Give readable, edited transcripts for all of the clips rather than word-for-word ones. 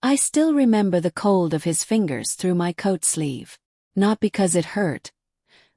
I still remember the cold of his fingers through my coat sleeve. Not because it hurt,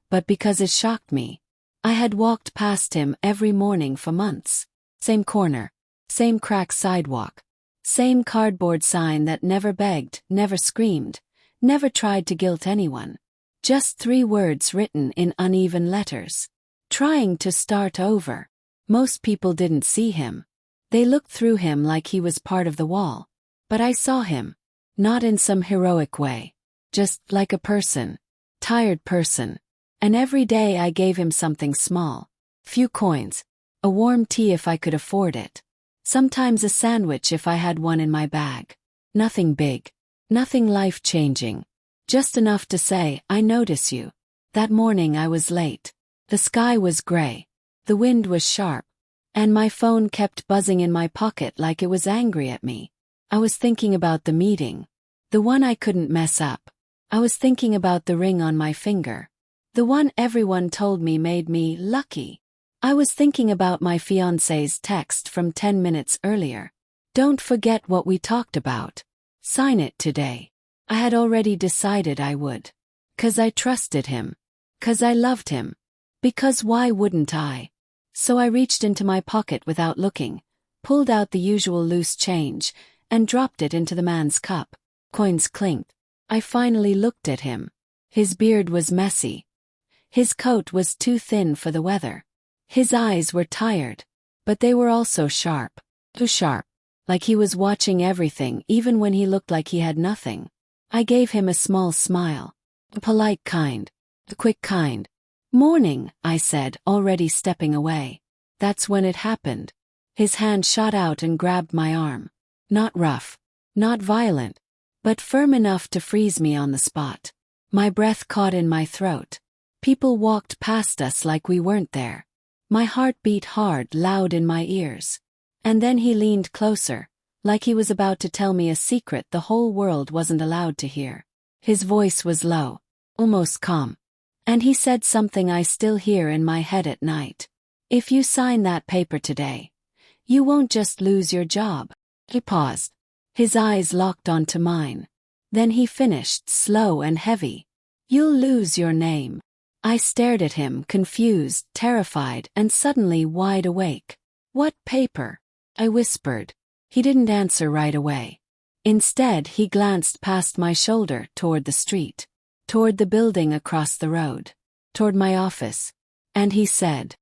but because it shocked me. I had walked past him every morning for months. Same corner, same cracked sidewalk, same cardboard sign that never begged, never screamed, never tried to guilt anyone. Just 3 words written in uneven letters. Trying to start over. Most people didn't see him. They looked through him like he was part of the wall. But I saw him. Not in some heroic way. Just like a person. Tired person. And every day I gave him something small. Few coins. A warm tea if I could afford it. Sometimes a sandwich if I had one in my bag. Nothing big. Nothing life-changing. Just enough to say, I notice you. That morning I was late. The sky was gray. The wind was sharp. And my phone kept buzzing in my pocket like it was angry at me. I was thinking about the meeting. The one I couldn't mess up. I was thinking about the ring on my finger. The one everyone told me made me lucky. I was thinking about my fiancé's text from 10 minutes earlier. Don't forget what we talked about. Sign it today. I had already decided I would. 'Cause I trusted him. 'Cause I loved him. Because why wouldn't I? So I reached into my pocket without looking, pulled out the usual loose change, and dropped it into the man's cup. Coins clinked. I finally looked at him. His beard was messy. His coat was too thin for the weather. His eyes were tired. But they were also sharp. Too sharp. Like he was watching everything even when he looked like he had nothing. I gave him a small smile. A polite kind. A quick kind. Morning, I said, already stepping away. That's when it happened. His hand shot out and grabbed my arm. Not rough. Not violent. But firm enough to freeze me on the spot. My breath caught in my throat. People walked past us like we weren't there. My heart beat hard, loud in my ears. And then he leaned closer, like he was about to tell me a secret the whole world wasn't allowed to hear. His voice was low, almost calm. And he said something I still hear in my head at night. If you sign that paper today, you won't just lose your job. He paused. His eyes locked onto mine. Then he finished, slow and heavy. You'll lose your name. I stared at him, confused, terrified, and suddenly wide awake. What paper? I whispered. He didn't answer right away. Instead, he glanced past my shoulder toward the street. Toward the building across the road. Toward my office. And he said,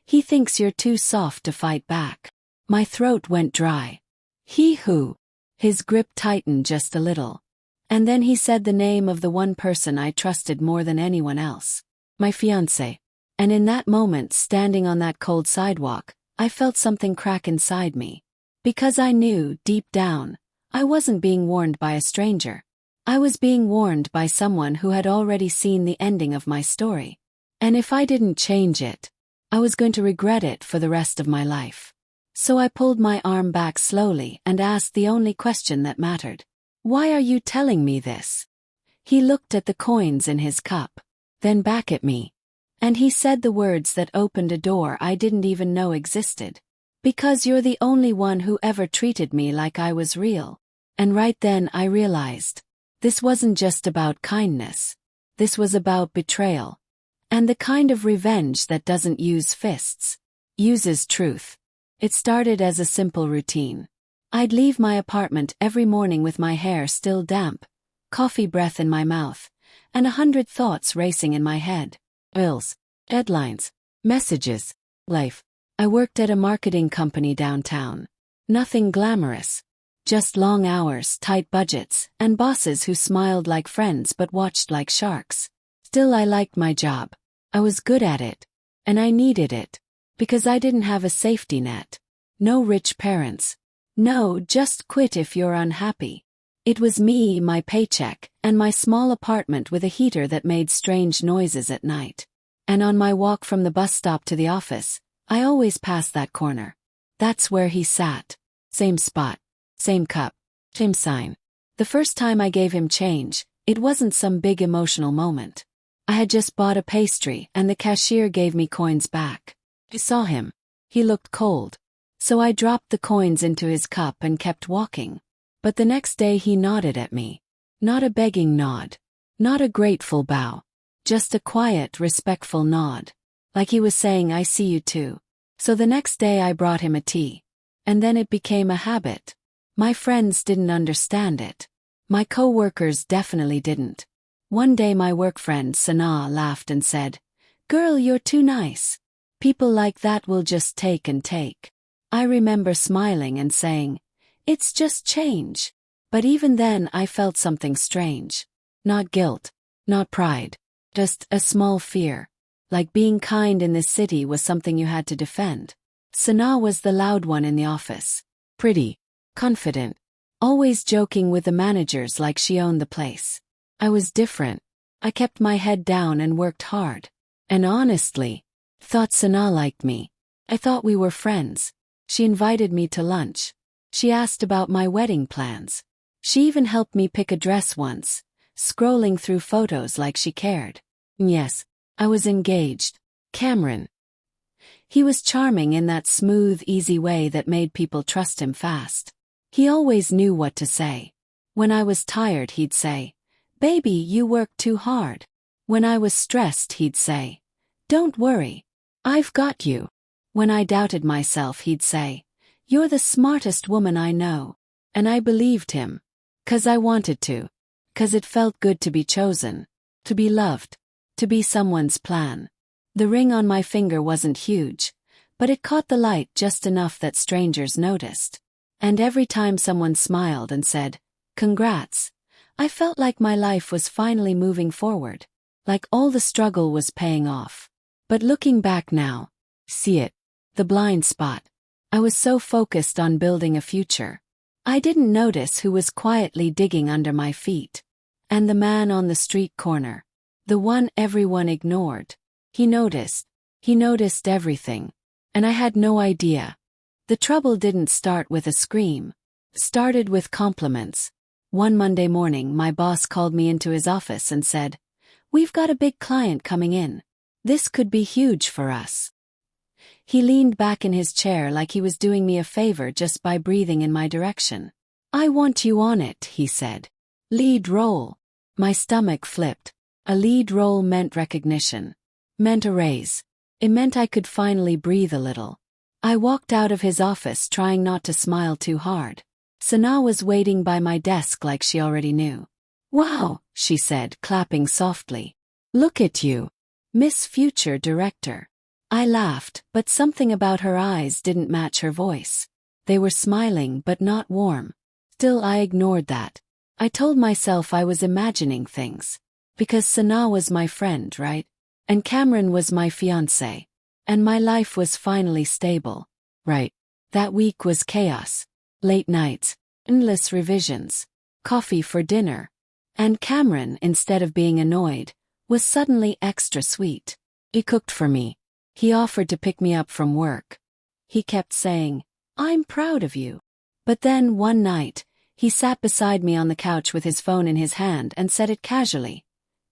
he thinks you're too soft to fight back. My throat went dry. He who? His grip tightened just a little. And then he said the name of the one person I trusted more than anyone else. My fiancé. And in that moment, standing on that cold sidewalk, I felt something crack inside me. Because I knew, deep down, I wasn't being warned by a stranger. I was being warned by someone who had already seen the ending of my story. And if I didn't change it, I was going to regret it for the rest of my life. So I pulled my arm back slowly and asked the only question that mattered. Why are you telling me this? He looked at the coins in his cup, then back at me. And he said the words that opened a door I didn't even know existed. Because you're the only one who ever treated me like I was real. And right then I realized. This wasn't just about kindness. This was about betrayal. And the kind of revenge that doesn't use fists. Uses truth. It started as a simple routine. I'd leave my apartment every morning with my hair still damp, coffee breath in my mouth, and 100 thoughts racing in my head. Bills, deadlines, messages, life. I worked at a marketing company downtown. Nothing glamorous. Just long hours, tight budgets, and bosses who smiled like friends but watched like sharks. Still, I liked my job. I was good at it. And I needed it. Because I didn't have a safety net. No rich parents. No, just quit if you're unhappy. It was me, my paycheck, and my small apartment with a heater that made strange noises at night. And on my walk from the bus stop to the office, I always passed that corner. That's where he sat. Same spot. Same cup. Same sign. The first time I gave him change, it wasn't some big emotional moment. I had just bought a pastry and the cashier gave me coins back. I saw him. He looked cold. So I dropped the coins into his cup and kept walking. But the next day he nodded at me. Not a begging nod. Not a grateful bow. Just a quiet, respectful nod. Like he was saying, I see you too. So the next day I brought him a tea. And then it became a habit. My friends didn't understand it. My co-workers definitely didn't. One day my work friend Sana laughed and said, "Girl, you're too nice. People like that will just take and take." I remember smiling and saying, "It's just change." But even then I felt something strange. Not guilt, not pride, just a small fear. Like being kind in this city was something you had to defend. Sana was the loud one in the office. Pretty, confident, always joking with the managers like she owned the place. I was different. I kept my head down and worked hard. And honestly, thought Sana liked me. I thought we were friends. She invited me to lunch. She asked about my wedding plans. She even helped me pick a dress once, scrolling through photos like she cared. Yes, I was engaged. Cameron. He was charming in that smooth, easy way that made people trust him fast. He always knew what to say. When I was tired, he'd say, "Baby, you work too hard." When I was stressed, he'd say, "Don't worry. I've got you." When I doubted myself, he'd say, "You're the smartest woman I know." And I believed him. 'Cause I wanted to. 'Cause it felt good to be chosen. To be loved. To be someone's plan. The ring on my finger wasn't huge, but it caught the light just enough that strangers noticed. And every time someone smiled and said, "Congrats," I felt like my life was finally moving forward. Like all the struggle was paying off. But looking back now, see it. The blind spot. I was so focused on building a future. I didn't notice who was quietly digging under my feet. And the man on the street corner. The one everyone ignored. He noticed. He noticed everything. And I had no idea. The trouble didn't start with a scream. Started with compliments. One Monday morning, my boss called me into his office and said, "We've got a big client coming in. This could be huge for us." He leaned back in his chair like he was doing me a favor just by breathing in my direction. "I want you on it," he said. "Lead role." My stomach flipped. A lead role meant recognition. Meant a raise. It meant I could finally breathe a little. I walked out of his office trying not to smile too hard. Sana was waiting by my desk like she already knew. "Wow," she said, clapping softly. "Look at you. Miss Future Director." I laughed, but something about her eyes didn't match her voice. They were smiling but not warm. Still, I ignored that. I told myself I was imagining things. Because Sana was my friend, right? And Cameron was my fiancé. And my life was finally stable. Right. That week was chaos. Late nights, endless revisions, coffee for dinner. And Cameron, instead of being annoyed, was suddenly extra sweet. He cooked for me. He offered to pick me up from work. He kept saying, "I'm proud of you." But then, one night, he sat beside me on the couch with his phone in his hand and said it casually.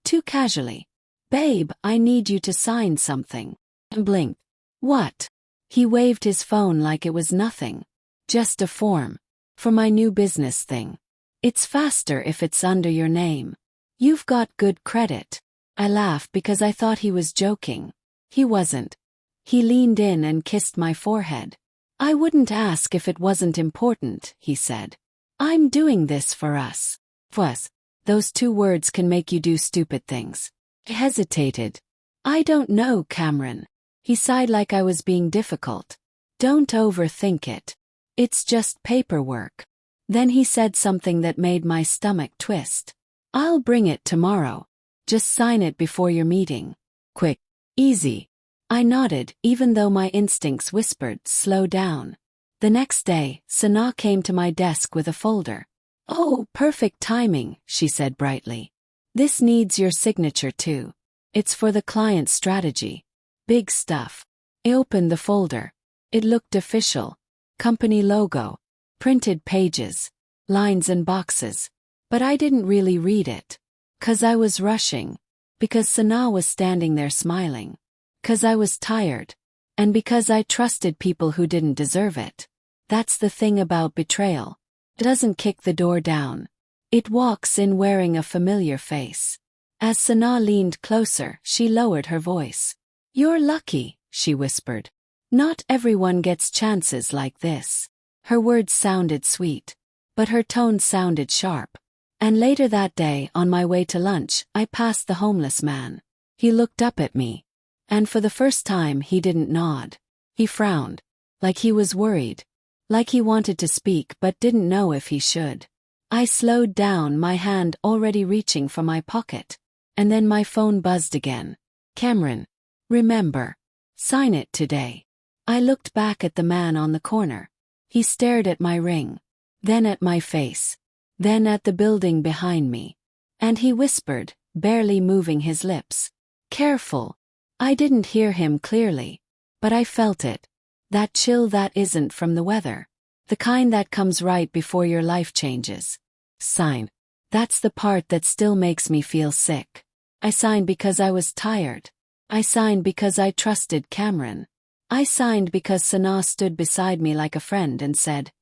Too casually. "Babe, I need you to sign something." And blinked. "What?" He waved his phone like it was nothing. "Just a form. For my new business thing. It's faster if it's under your name. You've got good credit." I laughed because I thought he was joking. He wasn't. He leaned in and kissed my forehead. "I wouldn't ask if it wasn't important," he said. "I'm doing this for us." "Us." Those two words can make you do stupid things. I hesitated. "I don't know, Cameron." He sighed like I was being difficult. "Don't overthink it. It's just paperwork." Then he said something that made my stomach twist. "I'll bring it tomorrow. Just sign it before your meeting. Quick. Easy." I nodded, even though my instincts whispered, "Slow down." The next day, Sana came to my desk with a folder. "Oh, perfect timing," she said brightly. "This needs your signature too. It's for the client's strategy. Big stuff." I opened the folder. It looked official. Company logo. Printed pages. Lines and boxes. But I didn't really read it. 'Cause I was rushing. Because Sana was standing there smiling. 'Cause I was tired. And because I trusted people who didn't deserve it. That's the thing about betrayal. doesn't kick the door down. It walks in wearing a familiar face. As Sana leaned closer, she lowered her voice. "You're lucky," she whispered. "Not everyone gets chances like this." Her words sounded sweet, but her tone sounded sharp. And later that day, on my way to lunch, I passed the homeless man. He looked up at me. And for the first time, he didn't nod. He frowned. Like he was worried. Like he wanted to speak but didn't know if he should. I slowed down, my hand already reaching for my pocket. And then my phone buzzed again. "Cameron. Remember. Sign it today." I looked back at the man on the corner. He stared at my ring. Then at my face. Then at the building behind me. And he whispered, barely moving his lips. "Careful." I didn't hear him clearly. But I felt it. That chill that isn't from the weather. The kind that comes right before your life changes. Sign. That's the part that still makes me feel sick. I signed because I was tired. I signed because I trusted Cameron. I signed because Sana stood beside me like a friend and said,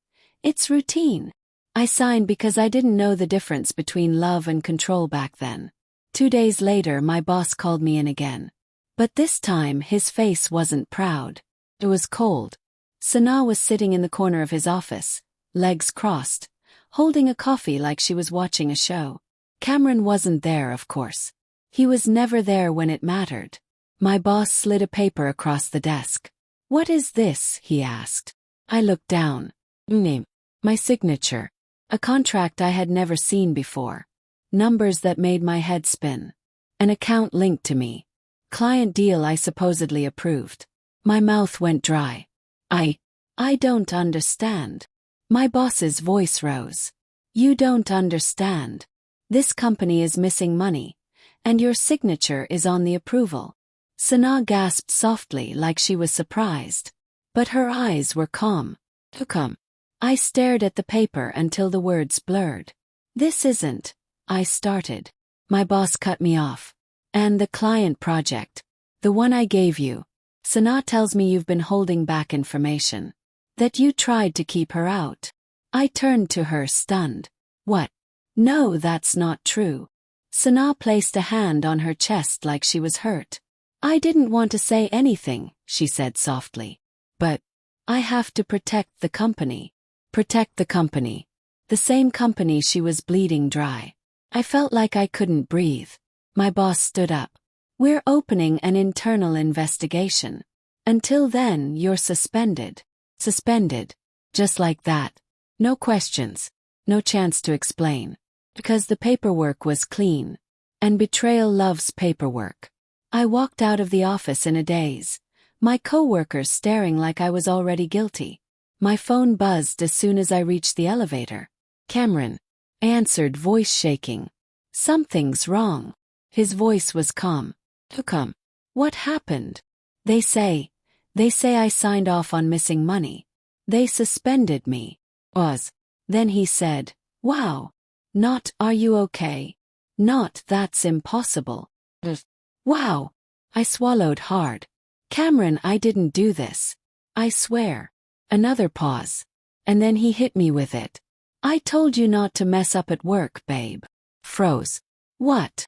"It's routine." I signed because I didn't know the difference between love and control back then. 2 days later, my boss called me in again. But this time, his face wasn't proud. It was cold. Sana was sitting in the corner of his office, legs crossed, holding a coffee like she was watching a show. Cameron wasn't there, of course. He was never there when it mattered. My boss slid a paper across the desk. "What is this?" he asked. I looked down. Name. My signature. A contract I had never seen before. Numbers that made my head spin. An account linked to me. Client deal I supposedly approved. My mouth went dry. I don't understand. My boss's voice rose. "You don't understand. This company is missing money, and your signature is on the approval." Sana gasped softly like she was surprised. But her eyes were calm. "Come." I stared at the paper until the words blurred. "This isn't," I started. My boss cut me off. "And the client project. The one I gave you. Sana tells me you've been holding back information. That you tried to keep her out." I turned to her, stunned. "What? No, that's not true." Sana placed a hand on her chest like she was hurt. "I didn't want to say anything," she said softly. "But I have to protect the company." Protect the company. The same company she was bleeding dry. I felt like I couldn't breathe. My boss stood up. "We're opening an internal investigation. Until then, you're suspended." Suspended. Just like that. No questions. No chance to explain. Because the paperwork was clean. And betrayal loves paperwork. I walked out of the office in a daze. My coworkers staring like I was already guilty. My phone buzzed as soon as I reached the elevator. "Cameron," I answered, voice shaking. "Something's wrong." His voice was calm. "Come. What happened?" They say I signed off on missing money. They suspended me." Then he said, "Wow. Not, are you okay? Not, that's impossible." Wow. I swallowed hard. "Cameron, I didn't do this. I swear." Another pause. And then he hit me with it. "I told you not to mess up at work, babe." Froze. "What?"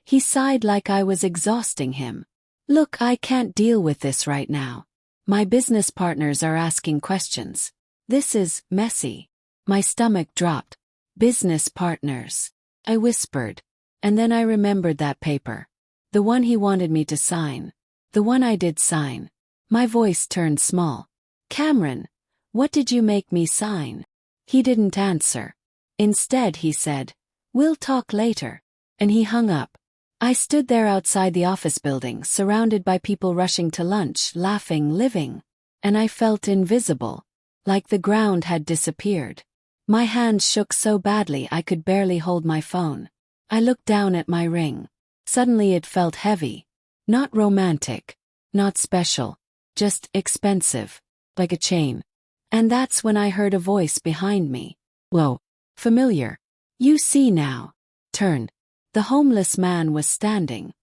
He sighed like I was exhausting him. "Look, I can't deal with this right now. My business partners are asking questions. This is messy." My stomach dropped. "Business partners," I whispered. And then I remembered that paper. The one he wanted me to sign. The one I did sign. My voice turned small. "Cameron, what did you make me sign?" He didn't answer. Instead he said, "We'll talk later." And he hung up. I stood there outside the office building, surrounded by people rushing to lunch, laughing, living. And I felt invisible. Like the ground had disappeared. My hands shook so badly I could barely hold my phone. I looked down at my ring. Suddenly it felt heavy. Not romantic. Not special. Just expensive. Like a chain. And that's when I heard a voice behind me. Whoa. Familiar. "You see now." Turn. The homeless man was standing.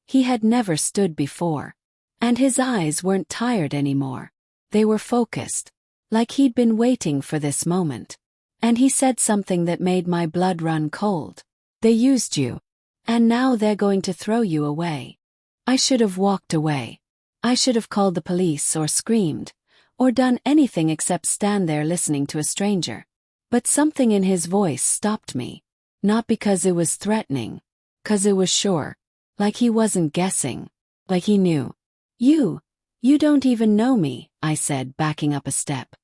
He had never stood before. And his eyes weren't tired anymore. They were focused. Like he'd been waiting for this moment. And he said something that made my blood run cold. They used you. And now they're going to throw you away. I should have walked away. I should have called the police or screamed, or done anything except stand there listening to a stranger. But something in his voice stopped me. Not because it was threatening. 'Cause it was sure. Like he wasn't guessing. Like he knew. You don't even know me, I said, backing up a step.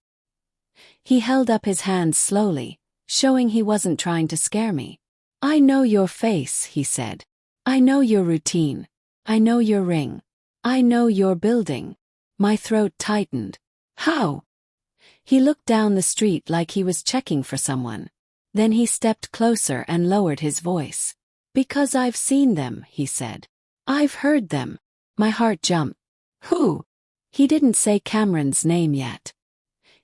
He held up his hands slowly, showing he wasn't trying to scare me. I know your face, he said. I know your routine. I know your ring. I know your building. My throat tightened. How? He looked down the street like he was checking for someone. Then he stepped closer and lowered his voice. Because I've seen them, he said. I've heard them. My heart jumped. Who? He didn't say Cameron's name yet.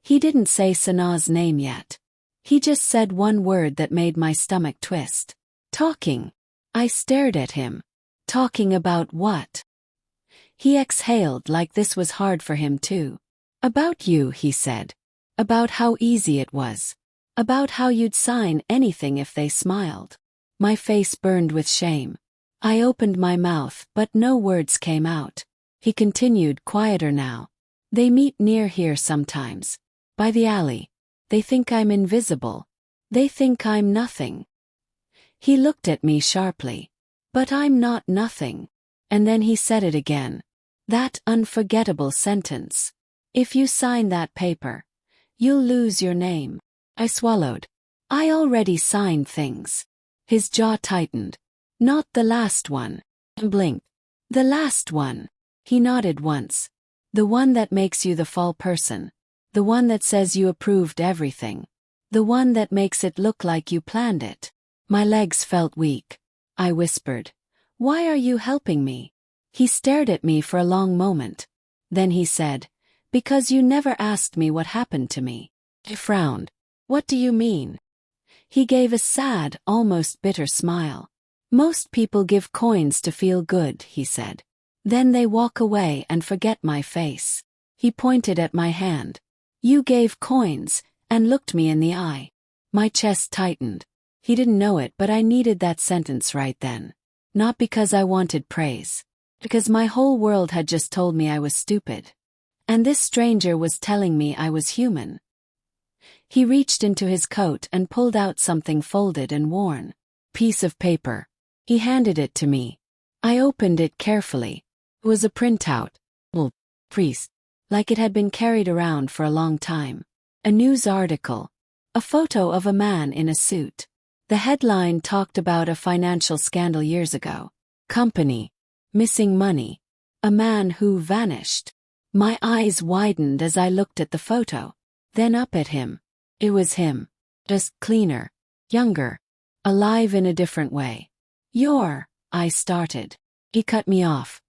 He didn't say Sanaa's name yet. He just said one word that made my stomach twist. Talking. I stared at him. Talking about what? He exhaled like this was hard for him too. About you, he said. About how easy it was. About how you'd sign anything if they smiled. My face burned with shame. I opened my mouth, but no words came out. He continued, quieter now. They meet near here sometimes. By the alley. They think I'm invisible. They think I'm nothing. He looked at me sharply. But I'm not nothing. And then he said it again. That unforgettable sentence. If you sign that paper, you'll lose your name. I swallowed. I already signed things. His jaw tightened. Not the last one. And blinked. The last one. He nodded once. The one that makes you the fall person. The one that says you approved everything. The one that makes it look like you planned it. My legs felt weak. I whispered. Why are you helping me? He stared at me for a long moment. Then he said, because you never asked me what happened to me. I frowned. What do you mean? He gave a sad, almost bitter smile. Most people give coins to feel good, he said. Then they walk away and forget my face. He pointed at my hand. You gave coins, and looked me in the eye. My chest tightened. He didn't know it, but I needed that sentence right then. Not because I wanted praise. Because my whole world had just told me I was stupid. And this stranger was telling me I was human. He reached into his coat and pulled out something folded and worn. Piece of paper. He handed it to me. I opened it carefully. It was a printout. Well, priest. Like it had been carried around for a long time. A news article. A photo of a man in a suit. The headline talked about a financial scandal years ago. Company. Missing money. A man who vanished. My eyes widened as I looked at the photo. Then up at him. It was him. Just cleaner. Younger. Alive in a different way. I started. He cut me off.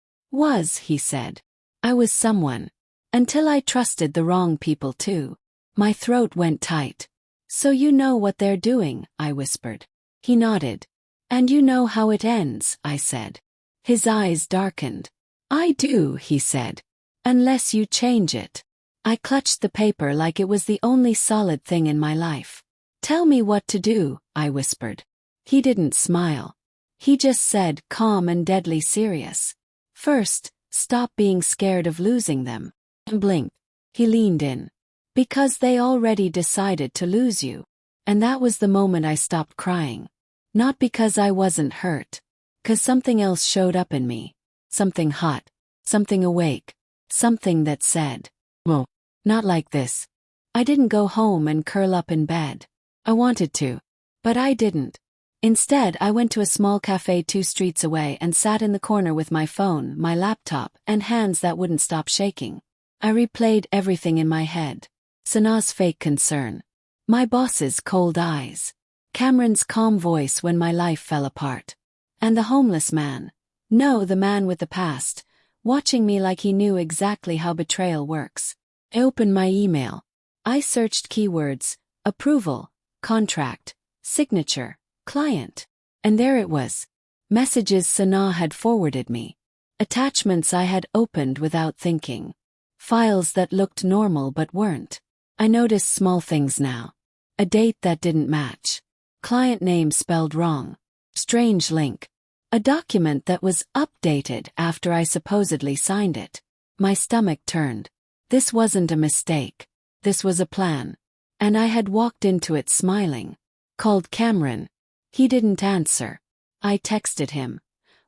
He said. I was someone. Until I trusted the wrong people too. My throat went tight. So you know what they're doing, I whispered. He nodded. And you know how it ends, I said. His eyes darkened. I do, he said. Unless you change it. I clutched the paper like it was the only solid thing in my life. Tell me what to do, I whispered. He didn't smile. He just said, calm and deadly serious. First, stop being scared of losing them. And blinked. He leaned in. Because they already decided to lose you. And that was the moment I stopped crying. Not because I wasn't hurt. 'Cause something else showed up in me. Something hot. Something awake. Something that said, "Well, not like this." I didn't go home and curl up in bed. I wanted to. But I didn't. Instead, I went to a small cafe 2 streets away and sat in the corner with my phone, my laptop, and hands that wouldn't stop shaking. I replayed everything in my head. Sanaa's fake concern. My boss's cold eyes. Cameron's calm voice when my life fell apart. And the homeless man. No, the man with the past. Watching me like he knew exactly how betrayal works. I opened my email. I searched keywords, approval, contract, signature, client. And there it was. Messages Sanaa had forwarded me. Attachments I had opened without thinking. Files that looked normal but weren't. I noticed small things now. A date that didn't match. Client name spelled wrong. Strange link. A document that was updated after I supposedly signed it. My stomach turned. This wasn't a mistake. This was a plan. And I had walked into it smiling. Called Cameron. He didn't answer. I texted him.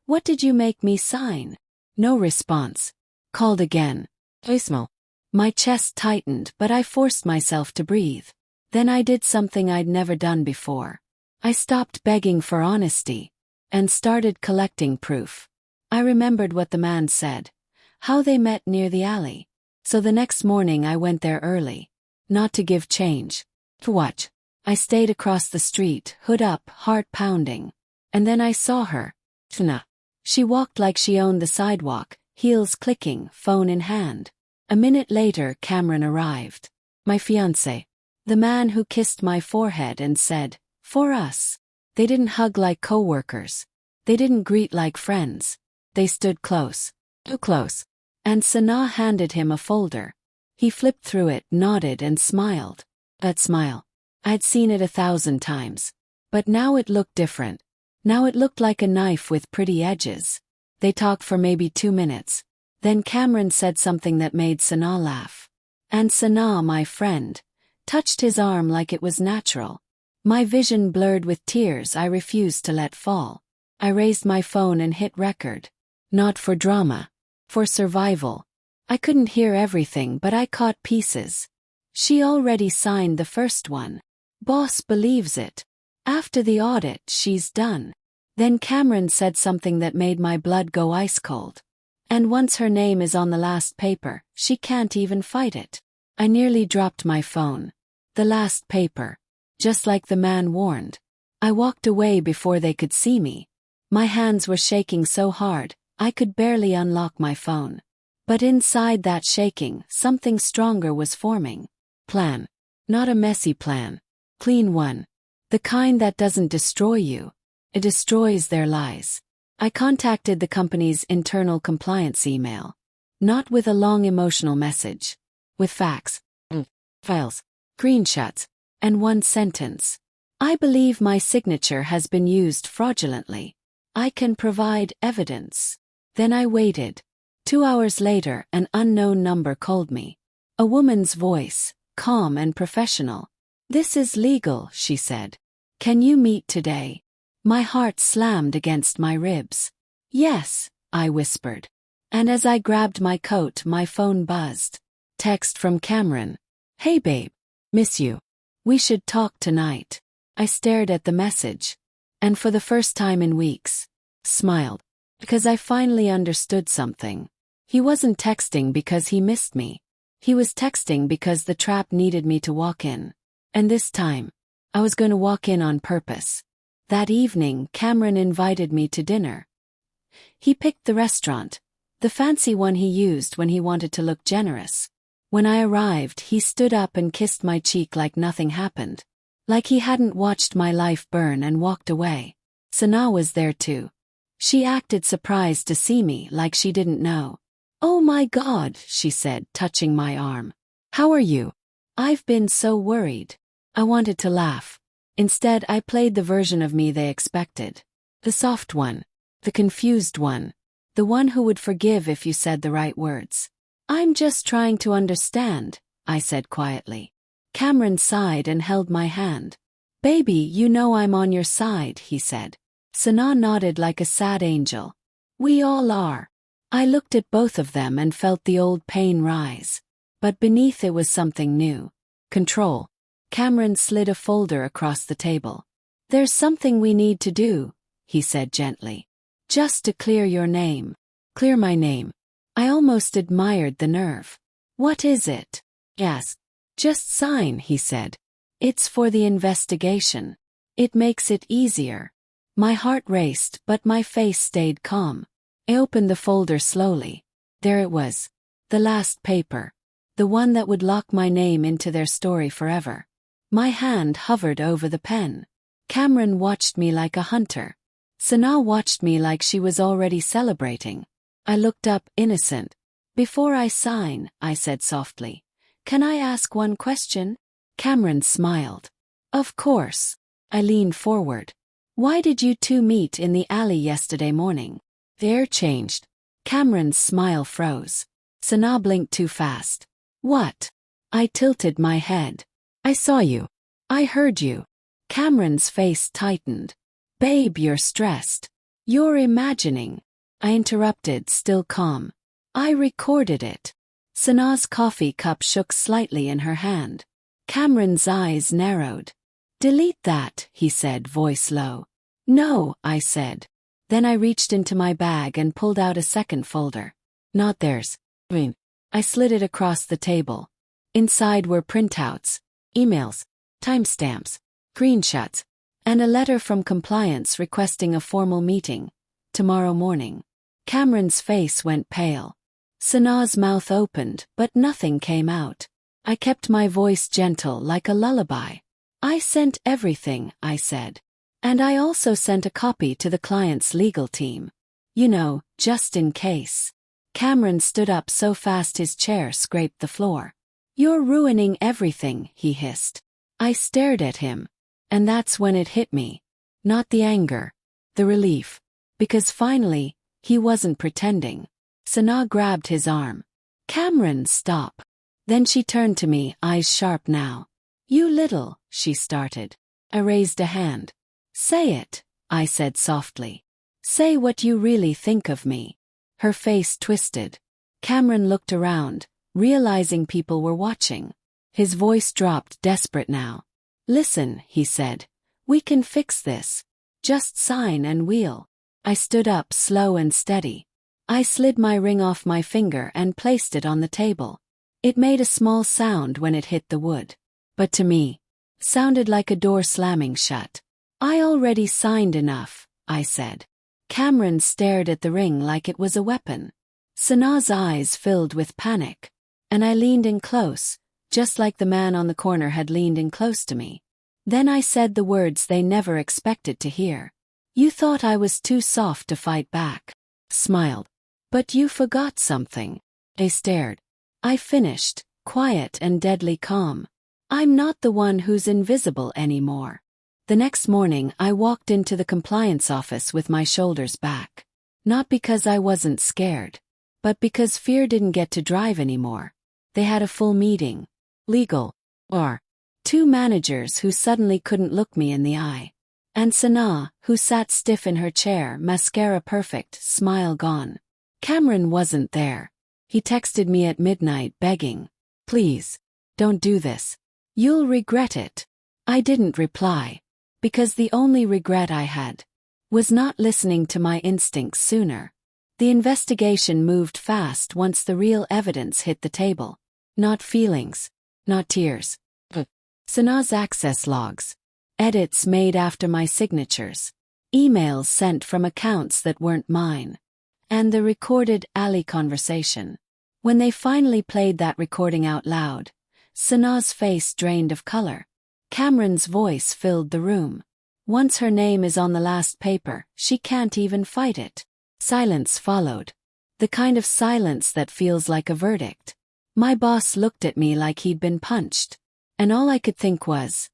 What did you make me sign? No response. Called again. Voicemail. My chest tightened, but I forced myself to breathe. Then I did something I'd never done before. I stopped begging for honesty and started collecting proof. I remembered what the man said, how they met near the alley. So the next morning I went there early. Not to give change. To watch. I stayed across the street, hood up, heart pounding. And then I saw her. Tuna. She walked like she owned the sidewalk, heels clicking, phone in hand. A minute later, Cameron arrived. My fiancé. The man who kissed my forehead and said, "For us." They didn't hug like co-workers. They didn't greet like friends. They stood close. Too close. And Sanaa handed him a folder. He flipped through it, nodded and smiled. That smile. I'd seen it 1,000 times. But now it looked different. Now it looked like a knife with pretty edges. They talked for maybe 2 minutes. Then Cameron said something that made Sanaa laugh. And Sanaa, my friend, touched his arm like it was natural. My vision blurred with tears I refused to let fall. I raised my phone and hit record. Not for drama. For survival. I couldn't hear everything, but I caught pieces. She already signed the first one. Boss believes it. After the audit, she's done. Then Cameron said something that made my blood go ice cold. And once her name is on the last paper, she can't even fight it. I nearly dropped my phone. The last paper. Just like the man warned. I walked away before they could see me. My hands were shaking so hard, I could barely unlock my phone. But inside that shaking, something stronger was forming. Plan. Not a messy plan. Clean one. The kind that doesn't destroy you. It destroys their lies. I contacted the company's internal compliance email. Not with a long emotional message. With facts. Files. Screenshots. And one sentence. I believe my signature has been used fraudulently. I can provide evidence. Then I waited. 2 hours later, an unknown number called me. A woman's voice, calm and professional. "This is legal," she said. "Can you meet today?" My heart slammed against my ribs. "Yes," I whispered. And as I grabbed my coat, my phone buzzed. Text from Cameron. "Hey babe. Miss you. We should talk tonight." I stared at the message. And for the first time in weeks, smiled. Because I finally understood something. He wasn't texting because he missed me. He was texting because the trap needed me to walk in. And this time, I was going to walk in on purpose. That evening, Cameron invited me to dinner. He picked the restaurant, the fancy one he used when he wanted to look generous. When I arrived, he stood up and kissed my cheek like nothing happened. Like he hadn't watched my life burn, and walked away. Sanaa was there too. She acted surprised to see me, like she didn't know. "Oh my God," she said, touching my arm. "How are you?" "I've been so worried." I wanted to laugh. Instead, I played the version of me they expected. The soft one. The confused one. The one who would forgive if you said the right words. "I'm just trying to understand," I said quietly. Cameron sighed and held my hand. "Baby, you know I'm on your side," he said. Sanaa nodded like a sad angel. "We all are." I looked at both of them and felt the old pain rise. But beneath it was something new. Control. Cameron slid a folder across the table. "There's something we need to do," he said gently. "Just to clear your name." Clear my name. I almost admired the nerve. "What is it?" I asked. "Just sign," he said. "It's for the investigation. It makes it easier." My heart raced, but my face stayed calm. I opened the folder slowly. There it was. The last paper. The one that would lock my name into their story forever. My hand hovered over the pen. Cameron watched me like a hunter. Sanaa watched me like she was already celebrating. I looked up, innocent. "Before I sign," I said softly, "can I ask one question?" Cameron smiled. Of course. I leaned forward. Why did you two meet in the alley yesterday morning? The air changed. Cameron's smile froze. Sanaa blinked too fast. What? I tilted my head. I saw you. I heard you. Cameron's face tightened. Babe, you're stressed. You're imagining. I interrupted, still calm. I recorded it. Sanaa's coffee cup shook slightly in her hand. Cameron's eyes narrowed. Delete that, he said, voice low. No, I said. Then I reached into my bag and pulled out a second folder. Not theirs. I slid it across the table. Inside were printouts, emails, timestamps, screenshots, and a letter from compliance requesting a formal meeting. Tomorrow morning. Cameron's face went pale. Sanaa's mouth opened, but nothing came out. I kept my voice gentle like a lullaby. I sent everything, I said. And I also sent a copy to the client's legal team. You know, just in case. Cameron stood up so fast his chair scraped the floor. You're ruining everything, he hissed. I stared at him. And that's when it hit me. Not the anger. The relief. Because finally, he wasn't pretending. Sanaa grabbed his arm. Cameron, stop. Then she turned to me, eyes sharp now. You little, she started. I raised a hand. Say it, I said softly. Say what you really think of me. Her face twisted. Cameron looked around, realizing people were watching. His voice dropped, desperate now. Listen, he said. We can fix this. Just sign and we'll. I stood up, slow and steady. I slid my ring off my finger and placed it on the table. It made a small sound when it hit the wood. But to me, sounded like a door slamming shut. I already signed enough, I said. Cameron stared at the ring like it was a weapon. Sanaa's eyes filled with panic. And I leaned in close, just like the man on the corner had leaned in close to me. Then I said the words they never expected to hear. You thought I was too soft to fight back. Smiled. But you forgot something. They stared. I finished, quiet and deadly calm. I'm not the one who's invisible anymore. The next morning I walked into the compliance office with my shoulders back. Not because I wasn't scared, but because fear didn't get to drive anymore. They had a full meeting. Legal. Or. 2 managers who suddenly couldn't look me in the eye. And Sanaa, who sat stiff in her chair, mascara perfect, smile gone. Cameron wasn't there. He texted me at midnight begging. Please. Don't do this. You'll regret it. I didn't reply. Because the only regret I had was not listening to my instincts sooner. The investigation moved fast once the real evidence hit the table. Not feelings. Not tears. Sanaa's access logs. Edits made after my signatures. Emails sent from accounts that weren't mine. And the recorded alley conversation. When they finally played that recording out loud, Sanaa's face drained of color. Cameron's voice filled the room. Once her name is on the last paper, she can't even fight it. Silence followed. The kind of silence that feels like a verdict. My boss looked at me like he'd been punched. And all I could think was,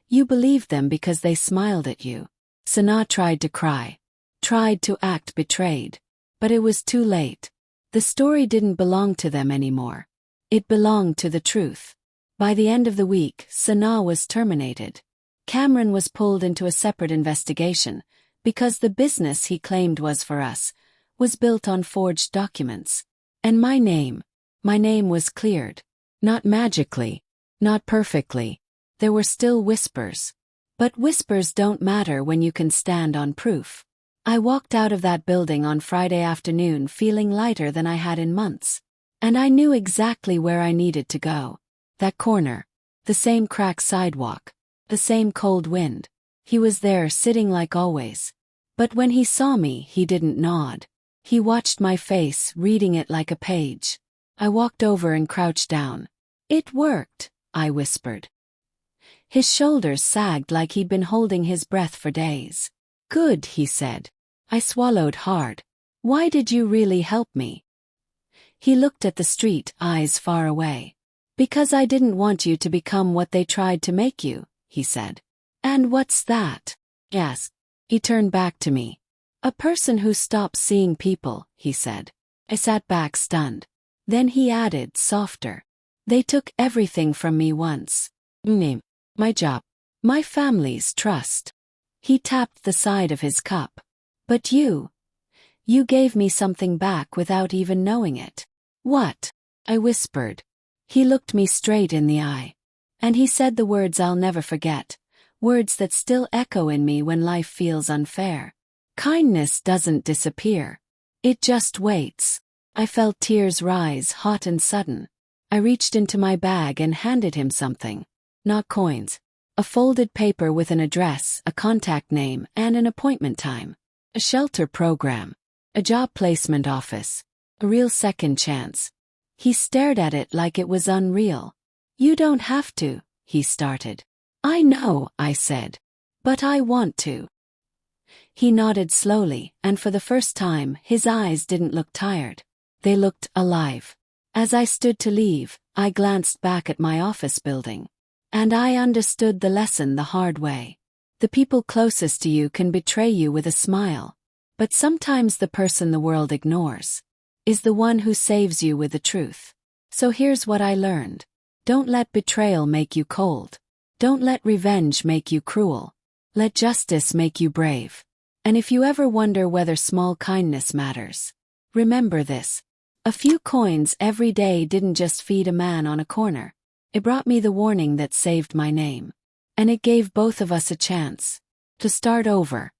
you believed them because they smiled at you. Sanaa tried to cry. Tried to act betrayed. But it was too late. The story didn't belong to them anymore. It belonged to the truth. By the end of the week, Sanaa was terminated. Cameron was pulled into a separate investigation, because the business he claimed was for us, was built on forged documents. And my name was cleared. Not magically. Not perfectly. There were still whispers. But whispers don't matter when you can stand on proof. I walked out of that building on Friday afternoon feeling lighter than I had in months. And I knew exactly where I needed to go. That corner. The same cracked sidewalk. The same cold wind. He was there sitting like always. But when he saw me, he didn't nod. He watched my face, reading it like a page. I walked over and crouched down. It worked, I whispered. His shoulders sagged like he'd been holding his breath for days. Good, he said. I swallowed hard. Why did you really help me? He looked at the street, eyes far away. Because I didn't want you to become what they tried to make you, he said. And what's that? Yes. He turned back to me. A person who stops seeing people, he said. I sat back stunned. Then he added, softer. They took everything from me once. Name. My job. My family's trust. He tapped the side of his cup. But you gave me something back without even knowing it. What? I whispered. He looked me straight in the eye. And he said the words I'll never forget, words that still echo in me when life feels unfair. Kindness doesn't disappear. It just waits. I felt tears rise, hot and sudden. I reached into my bag and handed him something. Not coins. A folded paper with an address, a contact name, and an appointment time. A shelter program. A job placement office. A real second chance. He stared at it like it was unreal. You don't have to, he started. I know, I said. But I want to. He nodded slowly, and for the first time, his eyes didn't look tired. They looked alive. As I stood to leave, I glanced back at my office building. And I understood the lesson the hard way. The people closest to you can betray you with a smile. But sometimes the person the world ignores is the one who saves you with the truth. So here's what I learned. Don't let betrayal make you cold. Don't let revenge make you cruel. Let justice make you brave. And if you ever wonder whether small kindness matters, remember this. A few coins every day didn't just feed a man on a corner. It brought me the warning that saved my name. And it gave both of us a chance to start over.